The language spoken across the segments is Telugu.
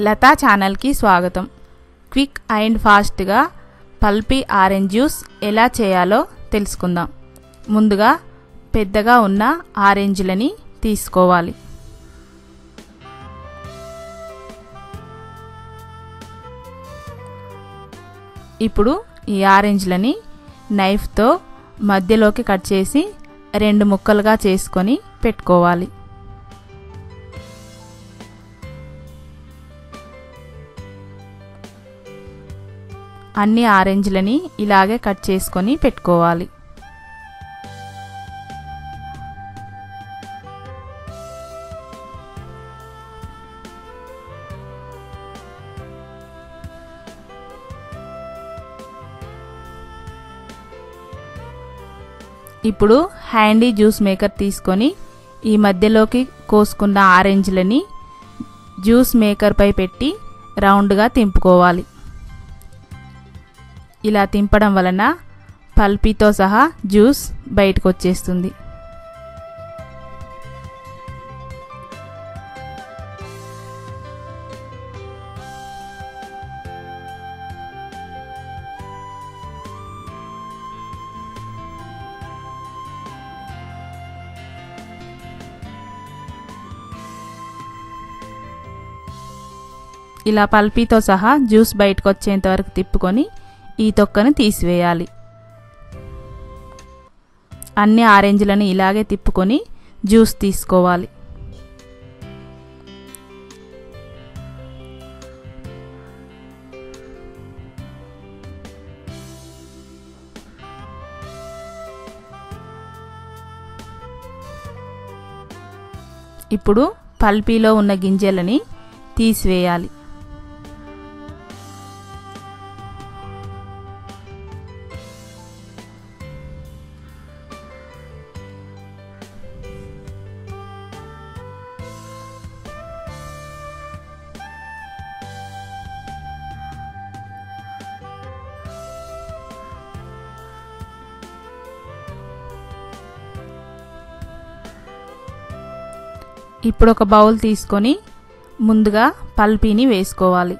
లతా ఛానల్కి స్వాగతం. క్విక్ అండ్ ఫాస్ట్గా పల్పీ ఆరెంజ్ జ్యూస్ ఎలా చేయాలో తెలుసుకుందాం. ముందుగా పెద్దగా ఉన్న ఆరెంజ్లని తీసుకోవాలి. ఇప్పుడు ఈ ఆరెంజ్లని నైఫ్తో మధ్యలోకి కట్ చేసి 2 ముక్కలుగా చేసుకొని పెట్టుకోవాలి. అన్ని ఆరెంజ్లని ఇలాగే కట్ చేసుకొని పెట్టుకోవాలి. ఇప్పుడు హ్యాండీ జ్యూస్ మేకర్ తీసుకొని ఈ మధ్యలోకి కోసుకున్న ఆరెంజ్లని జ్యూస్ మేకర్ పై పెట్టి రౌండ్గా తింపుకోవాలి. ఇలా తింపడం వలన పల్పీతో సహా జ్యూస్ బయటకు వచ్చేస్తుంది. ఇలా పల్పీతో సహా జ్యూస్ బయటకు వచ్చేంత వరకు తిప్పుకొని ఈ తొక్కను తీసివేయాలి. అన్ని ఆరెంజ్లను ఇలాగే తిప్పుకొని జ్యూస్ తీసుకోవాలి. ఇప్పుడు పల్పీలో ఉన్న గింజలని తీసివేయాలి. ఇప్పుడు ఒక బౌల్ తీసుకొని ముందుగా పల్పీని వేసుకోవాలి.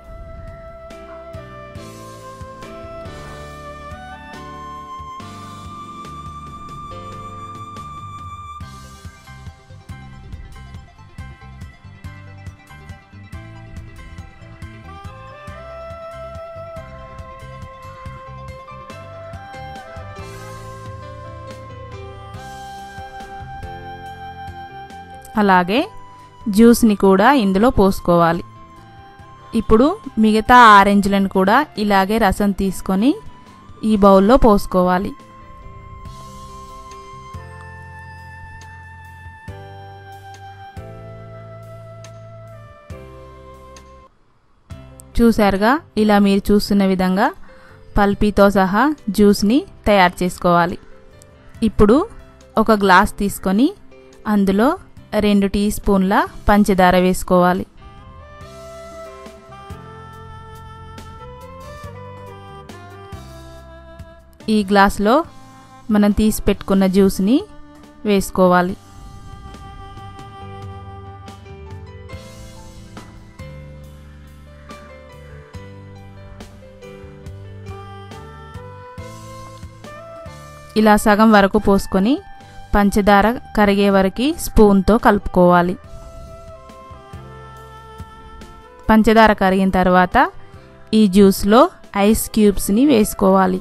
అలాగే జ్యూస్ని కూడా ఇందులో పోసుకోవాలి. ఇప్పుడు మిగతా ఆరెంజ్లను కూడా ఇలాగే రసం తీసుకొని ఈ బౌల్లో పోసుకోవాలి. చూసారుగా, ఇలా మీరు చూస్తున్న విధంగా పల్పీతో సహా జ్యూస్ని తయారు చేసుకోవాలి. ఇప్పుడు ఒక గ్లాస్ తీసుకొని అందులో 2 టీ స్పూన్ల పంచదార వేసుకోవాలి. ఈ గ్లాసులో మనం తీసి పెట్టుకున్న జ్యూస్ని వేసుకోవాలి. ఇలా సగం వరకు పోసుకొని పంచదార కరిగే వరకు స్పూన్తో కలుపుకోవాలి. పంచదార కరిగిన తర్వాత ఈ జ్యూస్లో ఐస్ క్యూబ్స్ని వేసుకోవాలి.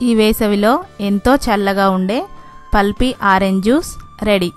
ఈ వేసవిలో ఎంతో చల్లగా ఉండే పల్పీ ఆరెంజ్ జ్యూస్ రెడీ.